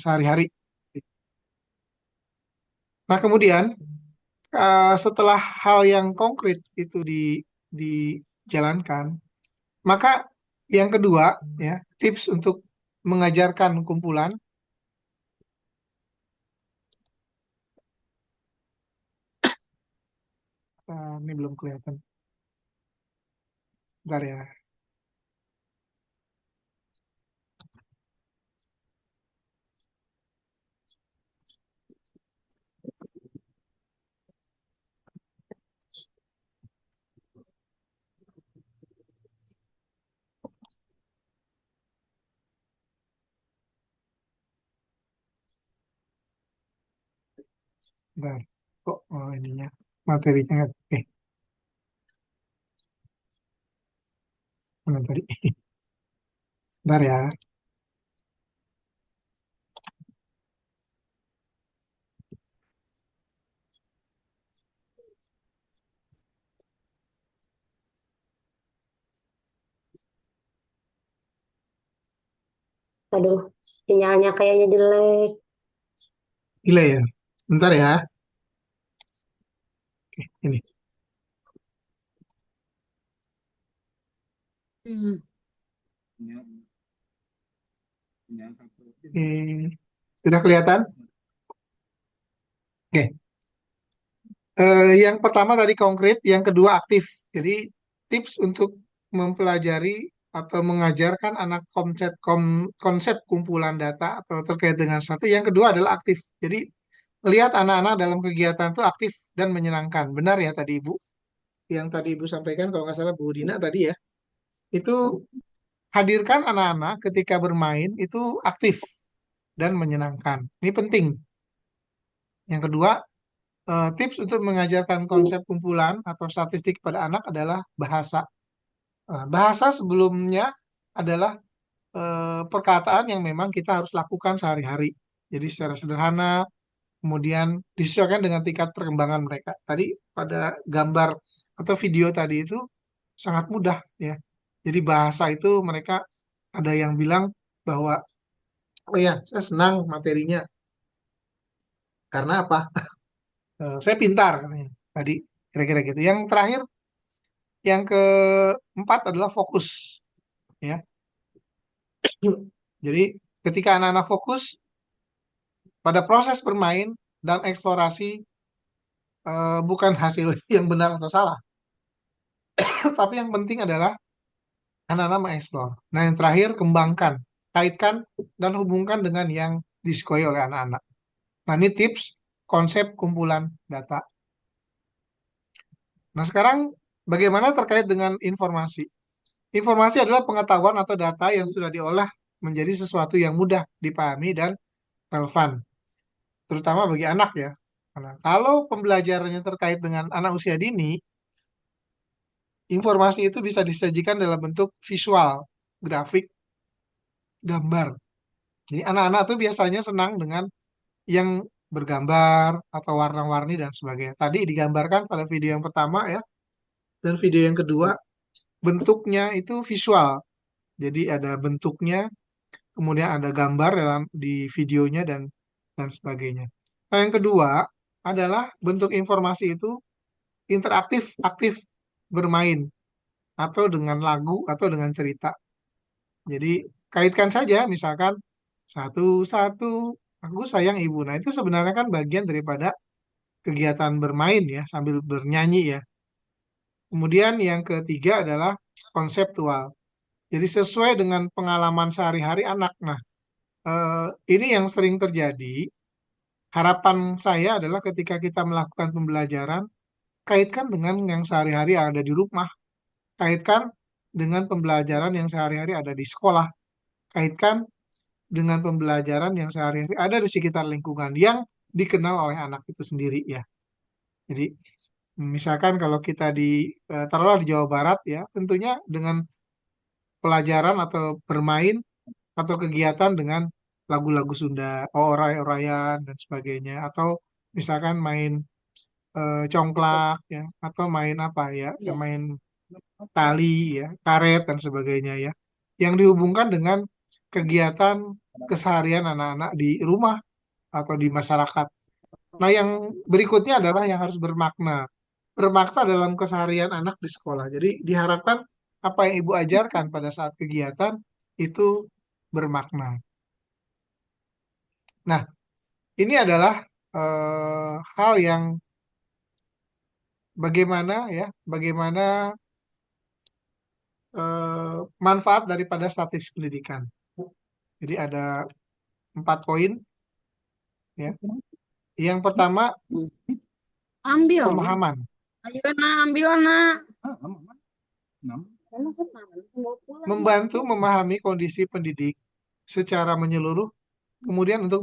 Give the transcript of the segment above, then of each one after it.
sehari-hari. Nah, kemudian setelah hal yang konkret itu dijalankan, maka yang kedua, ya, tips untuk mengajarkan kumpulan, ini belum kelihatan, bentar ya. Bentar. Kok ininya materinya nggak? Mana tadi? Bentar ya. Aduh, sinyalnya kayaknya jelek. Gila ya. Bentar ya. Ini. Hmm. Sudah kelihatan? Oke. Yang pertama tadi konkret, yang kedua aktif. Jadi tips untuk mempelajari atau mengajarkan anak konsep kumpulan data atau terkait dengan satu. Yang kedua adalah aktif. Jadi lihat anak-anak dalam kegiatan itu aktif dan menyenangkan. Benar ya tadi Ibu? Yang tadi Ibu sampaikan kalau nggak salah Bu Dina tadi ya. Itu hadirkan anak-anak ketika bermain itu aktif dan menyenangkan. Ini penting. Yang kedua, tips untuk mengajarkan konsep kumpulan atau statistik pada anak adalah bahasa. Bahasa sebelumnya adalah perkataan yang memang kita harus lakukan sehari-hari. Jadi secara sederhana, kemudian disesuaikan dengan tingkat perkembangan mereka. Tadi pada gambar atau video tadi itu sangat mudah ya. Jadi bahasa itu mereka ada yang bilang bahwa, oh ya, saya senang materinya. Karena apa? Saya pintar katanya. Tadi kira-kira gitu. Yang terakhir, yang keempat adalah fokus. Ya, jadi ketika anak-anak fokus pada proses bermain dan eksplorasi, bukan hasil yang benar atau salah, tapi yang penting adalah anak-anak mengeksplor. Nah, yang terakhir kembangkan, kaitkan dan hubungkan dengan yang disukai oleh anak-anak. Nah, ini tips konsep kumpulan data. Nah, sekarang bagaimana terkait dengan informasi? Informasi adalah pengetahuan atau data yang sudah diolah menjadi sesuatu yang mudah dipahami dan relevan, terutama bagi anak ya. Nah, kalau pembelajarannya terkait dengan anak usia dini, informasi itu bisa disajikan dalam bentuk visual, grafik, gambar. Jadi anak-anak tuh biasanya senang dengan yang bergambar atau warna-warni dan sebagainya. Tadi digambarkan pada video yang pertama ya, dan video yang kedua bentuknya itu visual. Jadi ada bentuknya, kemudian ada gambar dalam di videonya dan sebagainya. Nah, yang kedua adalah bentuk informasi itu interaktif, aktif, bermain atau dengan lagu atau dengan cerita. Jadi kaitkan saja, misalkan satu-satu, aku sayang ibu. Nah, itu sebenarnya kan bagian daripada kegiatan bermain ya, sambil bernyanyi ya. Kemudian yang ketiga adalah konseptual. Jadi sesuai dengan pengalaman sehari-hari anak. Nah, ini yang sering terjadi. Harapan saya adalah ketika kita melakukan pembelajaran, kaitkan dengan yang sehari-hari yang ada di rumah. Kaitkan dengan pembelajaran yang sehari-hari ada di sekolah. Kaitkan dengan pembelajaran yang sehari-hari ada di sekitar lingkungan yang dikenal oleh anak itu sendiri ya. Jadi misalkan kalau kita taruhlah di Jawa Barat ya, tentunya dengan pelajaran atau bermain atau kegiatan dengan lagu-lagu Sunda, oray-orayan dan sebagainya, atau misalkan main congklak ya, atau main apa ya, Iya. main tali ya, karet dan sebagainya ya, yang dihubungkan dengan kegiatan keseharian anak-anak di rumah atau di masyarakat. Nah, yang berikutnya adalah yang harus bermakna. Bermakna dalam keseharian anak di sekolah. Jadi diharapkan apa yang ibu ajarkan pada saat kegiatan itu bermakna. Nah, ini adalah hal yang bagaimana ya, bagaimana manfaat daripada statistik pendidikan. Jadi ada 4 poin ya. Yang pertama Ambil. pemahaman, Ayo nak, ambil nak. membantu memahami kondisi pendidik secara menyeluruh, kemudian untuk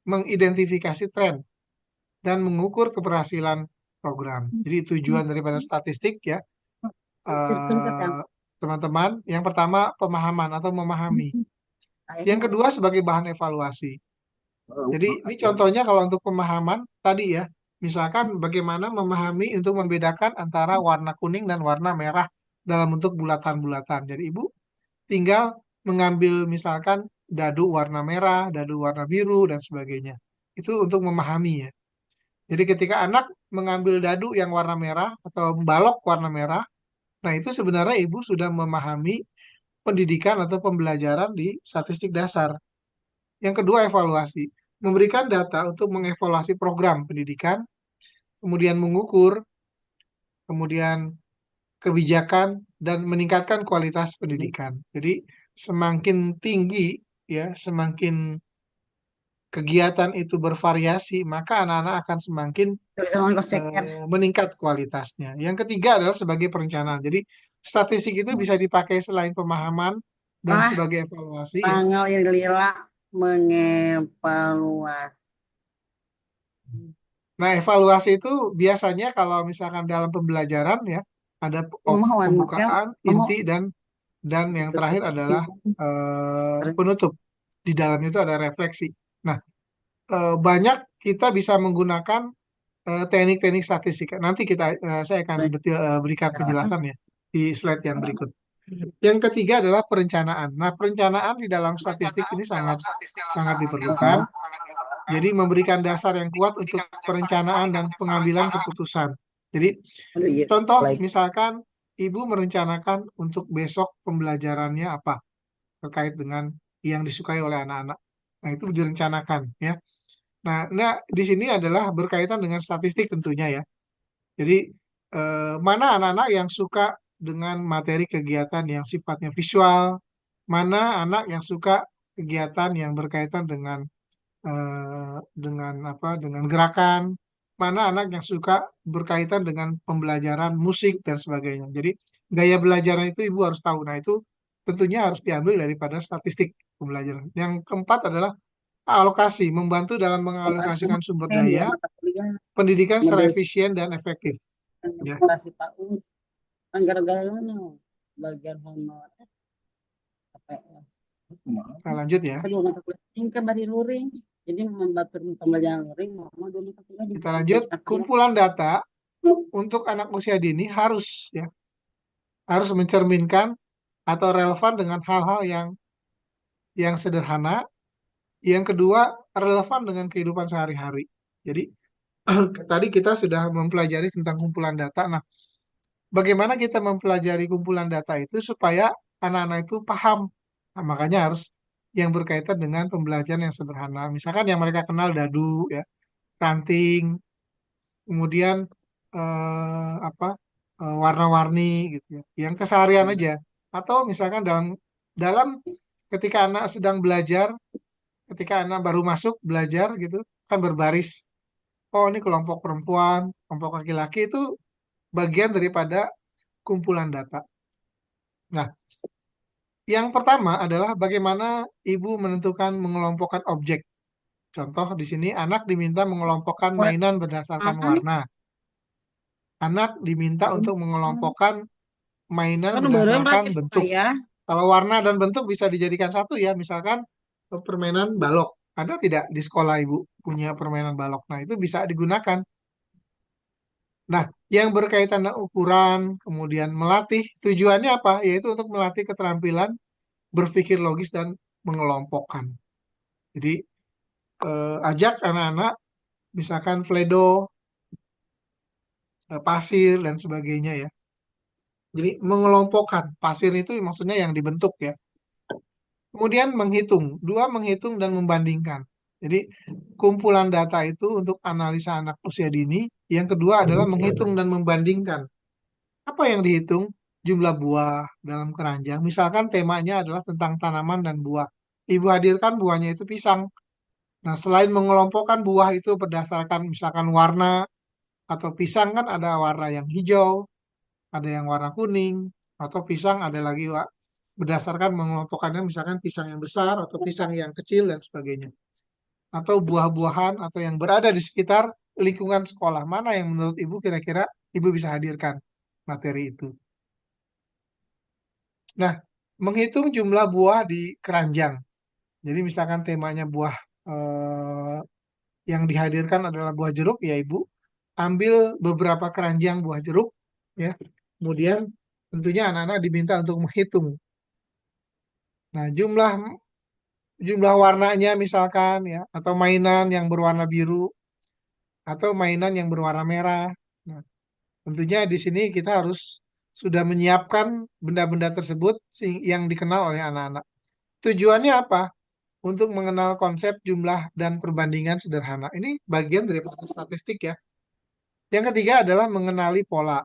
mengidentifikasi tren dan mengukur keberhasilan program. Jadi tujuan daripada statistik ya, eh, teman-teman, yang pertama pemahaman atau memahami. Yang kedua sebagai bahan evaluasi. Jadi ini contohnya kalau untuk pemahaman tadi ya, misalkan bagaimana memahami untuk membedakan antara warna kuning dan warna merah dalam bentuk bulatan-bulatan. Jadi ibu tinggal mengambil misalkan dadu warna merah, dadu warna biru dan sebagainya. Itu untuk memahami ya. Jadi ketika anak mengambil dadu yang warna merah atau balok warna merah, nah itu sebenarnya ibu sudah memahami pendidikan atau pembelajaran di statistik dasar. Yang kedua, evaluasi. Memberikan data untuk mengevaluasi program pendidikan, kemudian mengukur, kemudian kebijakan, dan meningkatkan kualitas pendidikan. Jadi semakin tinggi, ya, semakin kegiatan itu bervariasi, maka anak-anak akan semakin meningkat kualitasnya. Yang ketiga adalah sebagai perencanaan. Jadi statistik itu bisa dipakai selain pemahaman dan Ah, sebagai evaluasi ya. tanggal yang lila mengevaluasi. Nah, evaluasi itu biasanya kalau misalkan dalam pembelajaran ya ada Mama wan makel, pembukaan, mama inti dan yang terakhir adalah penutup. Di dalamnya itu ada refleksi. Nah, banyak kita bisa menggunakan teknik-teknik statistik. Nanti saya akan berikan penjelasan ya di slide yang berikut. Yang ketiga adalah perencanaan. Nah, perencanaan di dalam statistik ini sangat sangat diperlukan. Jadi memberikan dasar yang kuat untuk perencanaan dan pengambilan keputusan. Jadi Aduh, iya. contoh Like. misalkan ibu merencanakan untuk besok pembelajarannya apa terkait dengan yang disukai oleh anak-anak. Nah, itu direncanakan ya. Nah, di sini adalah berkaitan dengan statistik tentunya ya. Jadi mana anak-anak yang suka dengan materi kegiatan yang sifatnya visual, mana anak yang suka kegiatan yang berkaitan dengan apa? Dengan gerakan, mana anak yang suka berkaitan dengan pembelajaran musik dan sebagainya. Jadi gaya belajar itu ibu harus tahu. Nah, itu tentunya harus diambil daripada statistik pembelajaran. Yang keempat adalah alokasi, membantu dalam mengalokasikan sumber Dua daya mata kuliah pendidikan secara model efisien dan efektif. Ya, kasih tahu kan gara-gara bagian honor KPS. kita lanjut ya. Kedua mata kuliah ini kan dari luring. Jadi membantu pembelajaran luring, mama dua mata kuliah Kita lanjut. Kumpulan data untuk anak usia dini harus mencerminkan atau relevan dengan hal-hal yang sederhana. Yang kedua, relevan dengan kehidupan sehari-hari. Jadi tadi kita sudah mempelajari tentang kumpulan data. Nah, bagaimana kita mempelajari kumpulan data itu supaya anak-anak itu paham. Nah, makanya harus yang berkaitan dengan pembelajaran yang sederhana. Misalkan yang mereka kenal dadu, ya, ranting, kemudian apa warna-warni gitu ya, yang keseharian aja. Atau misalkan dalam dalam ketika anak sedang belajar, ketika anak baru masuk belajar gitu, kan berbaris. Oh, ini kelompok perempuan, kelompok laki-laki itu bagian daripada kumpulan data. Nah, yang pertama adalah bagaimana ibu menentukan mengelompokkan objek. Contoh di sini anak diminta mengelompokkan mainan berdasarkan apa nih? warna. Anak diminta untuk mengelompokkan mainan Kan bareng berdasarkan lagi bentuk. saya. Kalau warna dan bentuk bisa dijadikan satu ya, misalkan permainan balok. Ada tidak di sekolah ibu punya permainan balok? Nah, itu bisa digunakan. Nah, yang berkaitan dengan ukuran, kemudian melatih, tujuannya apa? Yaitu untuk melatih keterampilan berpikir logis dan mengelompokkan. Jadi ajak anak-anak misalkan Fledo, pasir dan sebagainya ya. Jadi mengelompokkan pasir itu maksudnya yang dibentuk ya. Kemudian menghitung, dua menghitung dan membandingkan. Jadi kumpulan data itu untuk analisa anak usia dini. Yang kedua adalah menghitung dan membandingkan. Apa yang dihitung? Jumlah buah dalam keranjang. Misalkan temanya adalah tentang tanaman dan buah. Ibu hadirkan buahnya itu pisang. Nah, selain mengelompokkan buah itu berdasarkan misalkan warna atau pisang kan ada warna yang hijau, ada yang warna kuning, atau pisang ada lagi berdasarkan mengelompokannya misalkan pisang yang besar atau pisang yang kecil dan sebagainya. Atau buah-buahan atau yang berada di sekitar lingkungan sekolah. Mana yang menurut ibu kira-kira ibu bisa hadirkan materi itu. Nah, menghitung jumlah buah di keranjang. Jadi misalkan temanya buah eh, yang dihadirkan adalah buah jeruk, ya ibu ambil beberapa keranjang buah jeruk, ya. Kemudian tentunya anak-anak diminta untuk menghitung. Nah, jumlah jumlah warnanya misalkan ya, atau mainan yang berwarna biru, atau mainan yang berwarna merah. Nah, tentunya di sini kita harus sudah menyiapkan benda-benda tersebut yang dikenal oleh anak-anak. Tujuannya apa? Untuk mengenal konsep jumlah dan perbandingan sederhana. Ini bagian dari statistik ya. Yang ketiga adalah mengenali pola.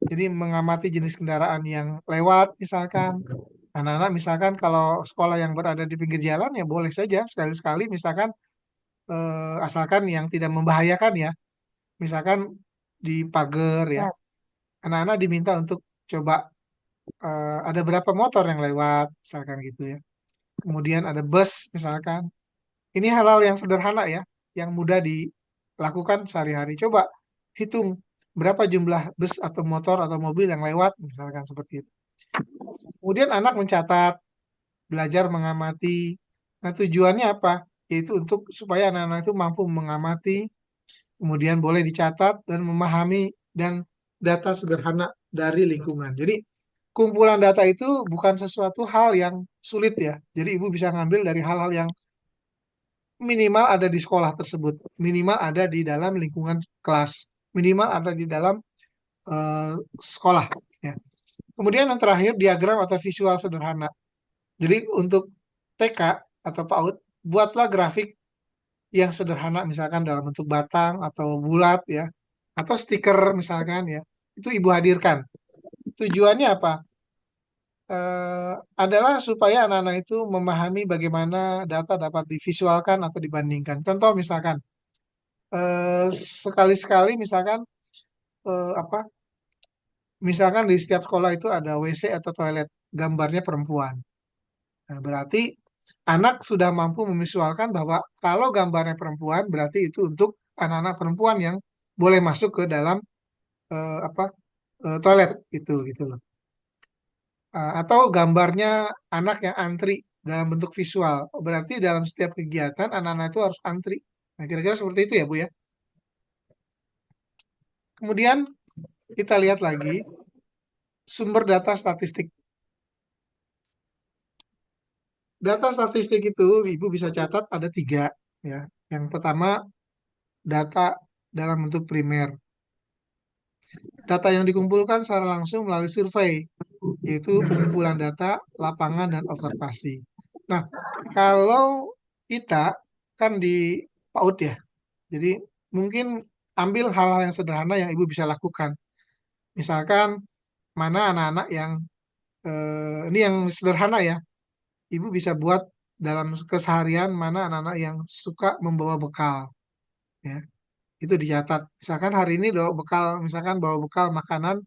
Jadi mengamati jenis kendaraan yang lewat misalkan. Anak-anak misalkan kalau sekolah yang berada di pinggir jalan ya boleh saja sekali-sekali misalkan asalkan yang tidak membahayakan ya. Misalkan di pagar ya. Anak-anak diminta untuk coba ada berapa motor yang lewat misalkan gitu ya. Kemudian ada bus misalkan. Ini hal-hal yang sederhana ya, yang mudah dilakukan sehari-hari. Coba hitung berapa jumlah bus atau motor atau mobil yang lewat, misalkan seperti itu. Kemudian anak mencatat, belajar mengamati. Nah, tujuannya apa? Yaitu untuk supaya anak-anak itu mampu mengamati, kemudian boleh dicatat dan memahami dan data sederhana dari lingkungan. Jadi, kumpulan data itu bukan sesuatu hal yang sulit ya. Jadi, ibu bisa ngambil dari hal-hal yang minimal ada di sekolah tersebut, minimal ada di dalam lingkungan kelas, minimal ada di dalam eh, sekolah. Ya. Kemudian yang terakhir diagram atau visual sederhana. Jadi untuk TK atau PAUD, buatlah grafik yang sederhana, misalkan dalam bentuk batang atau bulat ya, atau stiker misalkan ya. Itu ibu hadirkan. Tujuannya apa? Adalah supaya anak-anak itu memahami bagaimana data dapat divisualkan atau dibandingkan. Contoh misalkan eh, sekali-sekali misalkan apa misalkan di setiap sekolah itu ada WC atau toilet gambarnya perempuan. Nah, berarti anak sudah mampu memvisualkan bahwa kalau gambarnya perempuan berarti itu untuk anak-anak perempuan yang boleh masuk ke dalam apa toilet itu gitu loh. Atau gambarnya anak yang antri dalam bentuk visual. Berarti dalam setiap kegiatan anak-anak itu harus antri. Nah, kira-kira seperti itu ya, Bu ya. Kemudian kita lihat lagi sumber data statistik. Data statistik itu Ibu bisa catat ada tiga ya. Yang pertama data dalam bentuk primer. Data yang dikumpulkan secara langsung melalui survei, yaitu pengumpulan data, lapangan, dan observasi. Nah, kalau kita kan di PAUD ya, jadi mungkin ambil hal-hal yang sederhana yang Ibu bisa lakukan. Misalkan mana anak-anak yang ini yang sederhana ya, Ibu bisa buat dalam keseharian mana anak-anak yang suka membawa bekal, ya. Itu dicatat. Misalkan hari ini bawa bekal, misalkan bawa bekal makanan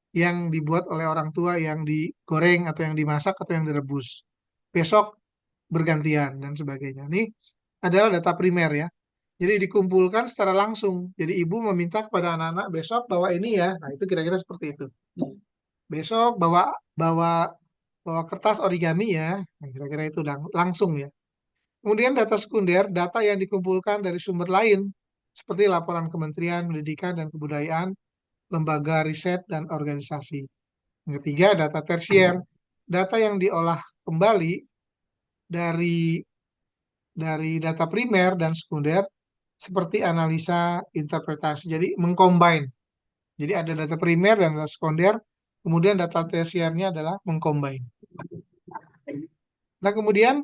yang dibuat oleh orang tua yang digoreng atau yang dimasak atau yang direbus. Besok bergantian dan sebagainya. Ini adalah data primer ya. Jadi dikumpulkan secara langsung. Jadi ibu meminta kepada anak-anak besok bawa ini ya. Nah, itu kira-kira seperti itu. Besok bawa bawa bawa kertas origami ya. Nah, kira-kira itu langsung ya. Kemudian data sekunder, data yang dikumpulkan dari sumber lain seperti laporan Kementerian Pendidikan dan Kebudayaan, lembaga riset dan organisasi. Yang ketiga, data tersier, data yang diolah kembali dari data primer dan sekunder seperti analisa interpretasi. Jadi mengcombine. Jadi ada data primer dan data sekunder, kemudian data tersiernya adalah mengcombine. Nah, kemudian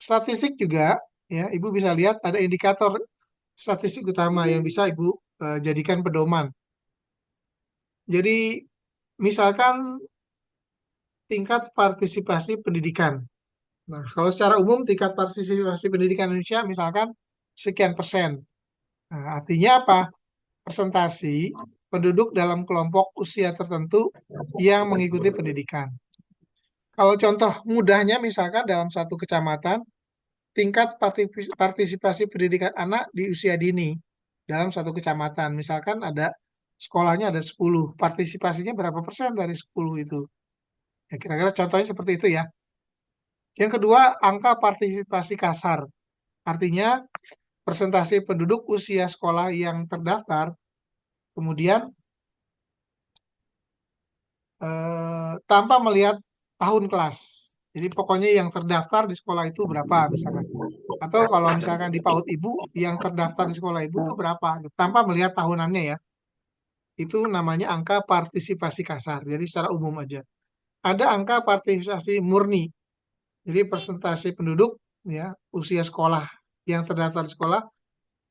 statistik juga, ya, Ibu bisa lihat ada indikator statistik utama yang bisa Ibu jadikan pedoman. Jadi, misalkan tingkat partisipasi pendidikan. Nah, kalau secara umum tingkat partisipasi pendidikan Indonesia misalkan sekian persen. Nah, artinya apa? Presentasi penduduk dalam kelompok usia tertentu yang mengikuti pendidikan. Kalau contoh mudahnya misalkan dalam satu kecamatan, tingkat partisipasi pendidikan anak di usia dini dalam satu kecamatan. Misalkan ada sekolahnya ada 10, partisipasinya berapa persen dari 10 itu? Ya, kira-kira contohnya seperti itu ya. Yang kedua, angka partisipasi kasar. Artinya persentase penduduk usia sekolah yang terdaftar, kemudian tanpa melihat tahun kelas. Jadi pokoknya yang terdaftar di sekolah itu berapa misalkan. Atau kalau misalkan di PAUD Ibu, yang terdaftar di sekolah Ibu itu berapa, tanpa melihat tahunannya ya. Itu namanya angka partisipasi kasar, jadi secara umum aja. Ada angka partisipasi murni, jadi persentase penduduk ya usia sekolah yang terdaftar di sekolah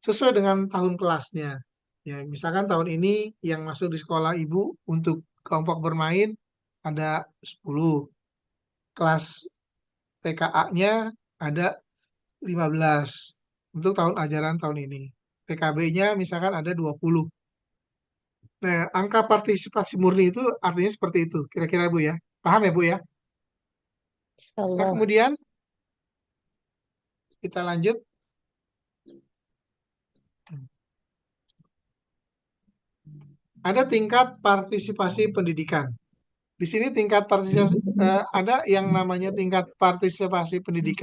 sesuai dengan tahun kelasnya. Ya, misalkan tahun ini yang masuk di sekolah Ibu untuk kelompok bermain ada 10, kelas TKA-nya ada 15 untuk tahun ajaran tahun ini. PKB-nya misalkan ada 20. Nah, angka partisipasi murni itu artinya seperti itu, kira-kira Bu ya. Paham ya Bu ya? Nah, Allah. kemudian kita lanjut. Ada tingkat partisipasi pendidikan. Di sini tingkat partisipasi ada yang namanya tingkat partisipasi pendidikan